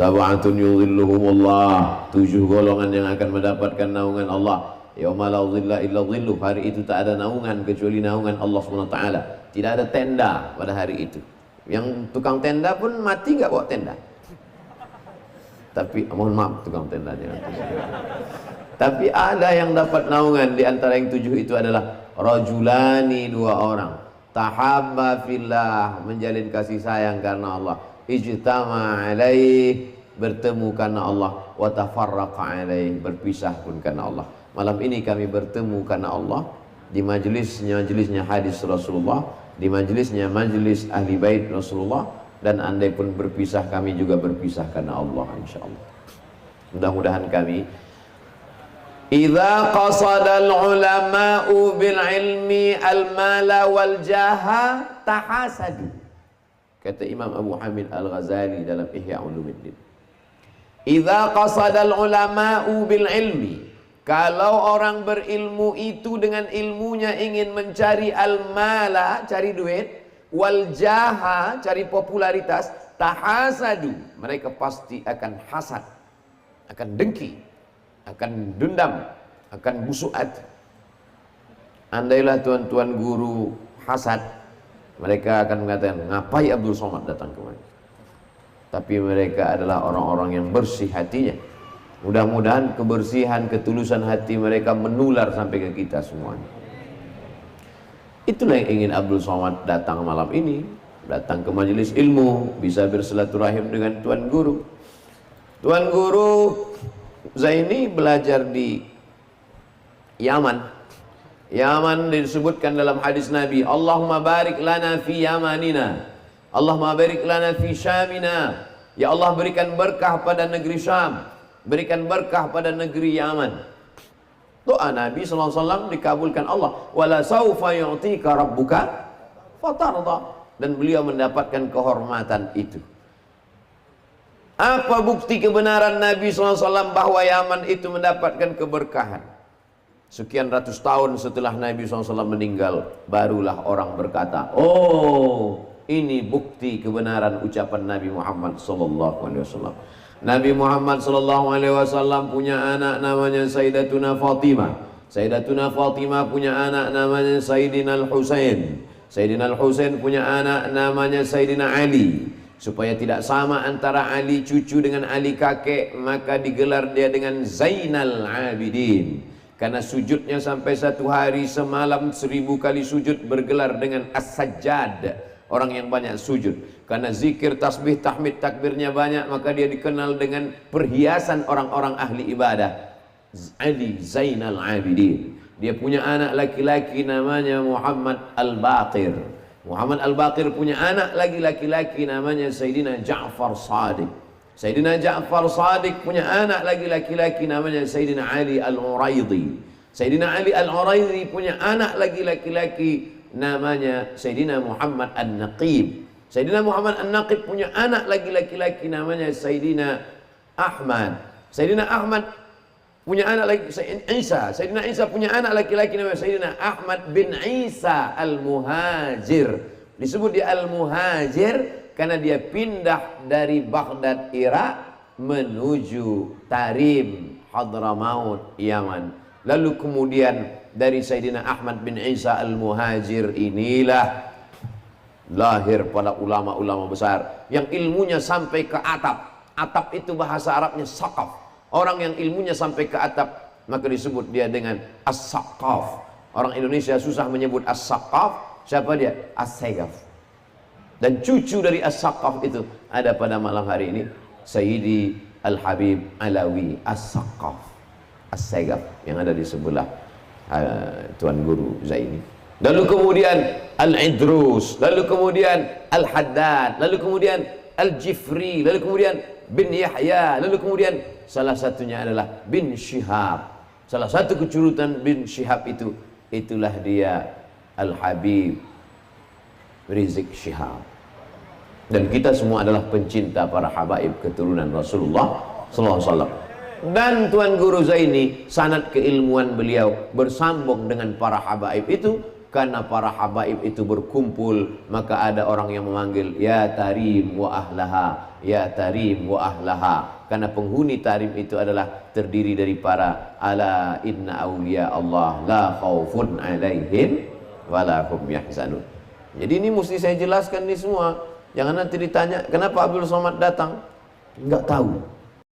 Sab'atun yudhilluhumullah, 7 golongan yang akan mendapatkan naungan Allah. Yauma la dhilla illa dhilluh, hari itu tak ada naungan kecuali naungan Allah SWT. Tidak ada tenda pada hari itu. Yang tukang tenda pun mati nggak bawa tenda. Tapi mohon maaf tukang tendanya. Tapi ada yang dapat naungan. Di antara yang 7 itu adalah rajulani, 2 orang, tahabba fillah, menjalin kasih sayang karena Allah, ijtama alaih, bertemu karena Allah, wa tafarraqa alaih, berpisah pun karena Allah. Malam ini kami bertemu karena Allah di majelisnya hadis Rasulullah, di majelisnya majelis ahli bait Rasulullah, dan andai pun berpisah kami juga berpisah karena Allah insyaallah. Mudah-mudahan kami idza qasadal ulama'u bil ilmi al mala wal jaha tahasadu, kata Imam Abu Hamid Al-Ghazali dalam Ihya Ulumuddin. Idza qasadal ulama'u bil ilmi, kalau orang berilmu itu dengan ilmunya ingin mencari al-mala, cari duit, wal jaha, cari popularitas, tahasadu, mereka pasti akan hasad, akan dengki, akan dendam, akan busuat. Andailah tuan-tuan guru hasad, mereka akan mengatakan, ngapai Abdul Somad datang kemari? Tapi mereka adalah orang-orang yang bersih hatinya. Mudah-mudahan kebersihan, ketulusan hati mereka menular sampai ke kita semuanya. Itulah yang ingin Abdul Somad datang malam ini, datang ke majelis ilmu, bisa bersilaturahim dengan Tuan Guru. Tuan Guru Zaini belajar di Yaman. Yaman disebutkan dalam hadis Nabi, Allahumma barik lana fi yamanina, Allahumma barik lana fi syamina. Ya Allah, berikan berkah pada negeri Syam, berikan berkah pada negeri Yaman. Doa Nabi SAW dikabulkan Allah. Wala saufa yu'tika rabbuka fatarda, dan beliau mendapatkan kehormatan itu. Apa bukti kebenaran Nabi SAW bahwa Yaman itu mendapatkan keberkahan? Sekian ratus tahun setelah Nabi SAW meninggal, barulah orang berkata, oh, ini bukti kebenaran ucapan Nabi Muhammad SAW. Nabi Muhammad SAW punya anak namanya Sayyidatuna Fatimah. Sayyidatuna Fatimah punya anak namanya Sayyidina Al-Husain. Sayyidina Al-Husain punya anak namanya Sayyidina Ali. Supaya tidak sama antara Ali cucu dengan Ali kakek, maka digelar dia dengan Zainal Abidin. Karena sujudnya sampai 1 hari semalam 1000 kali sujud, bergelar dengan As-Sajjad, orang yang banyak sujud. Karena zikir, tasbih, tahmid, takbirnya banyak, maka dia dikenal dengan perhiasan orang-orang ahli ibadah, Ali Zainal Abidin. Dia punya anak laki-laki namanya Muhammad Al-Baqir. Muhammad Al-Baqir punya anak lagi laki-laki namanya Sayyidina Ja'far Shadiq. Sayyidina Ja'far Shadiq punya anak lagi laki-laki namanya Sayyidina Ali Al-Uraidi. Sayyidina Ali Al-Uraidi punya anak lagi laki-laki namanya Sayyidina Muhammad An-Naqib. Sayyidina Muhammad An-Naqib punya anak lagi laki-laki namanya Sayyidina Ahmad. Sayyidina Ahmad punya anak lagi Sayyidina Isa. Sayyidina Isa punya anak laki-laki namanya Sayyidina Ahmad bin Isa Al-Muhajir. Disebut dia Al-Muhajir karena dia pindah dari Baghdad, Irak menuju Tarim, Hadramaut, Yaman. Lalu kemudian dari Sayyidina Ahmad bin Isa Al-Muhajir inilah lahir pada ulama-ulama besar yang ilmunya sampai ke atap. Atap itu bahasa Arabnya saqaf. Orang yang ilmunya sampai ke atap, maka disebut dia dengan as-saqaf. Orang Indonesia susah menyebut as-saqaf. Siapa dia? As-Sayyaf. Dan cucu dari as-saqaf itu ada pada malam hari ini, Sayyidi Al-Habib Alawi as-Saqaf, as-Sayyaf, yang ada di sebelah Tuan Guru Zaini. Lalu kemudian Al-Idrus, lalu kemudian Al-Haddad, lalu kemudian Al-Jifri, lalu kemudian bin Yahya, lalu kemudian salah satunya adalah bin Syihab. Salah satu kecurutan bin Syihab itu, itulah dia Al-Habib Rizik Syihab. Dan kita semua adalah pencinta para habaib keturunan Rasulullah SAW. Dan Tuan Guru Zaini, sanad keilmuan beliau bersambung dengan para habaib itu karena para habaib itu berkumpul, maka ada orang yang memanggil ya tarim wa ahlaha, ya tarim wa ahlaha, karena penghuni tarim itu adalah terdiri dari para ala inna awliya Allah la khaufun alaihim wala hum yahzanun. Jadi ini mesti saya jelaskan ini semua. Jangan nanti ditanya kenapa Abdul Somad datang, enggak tahu.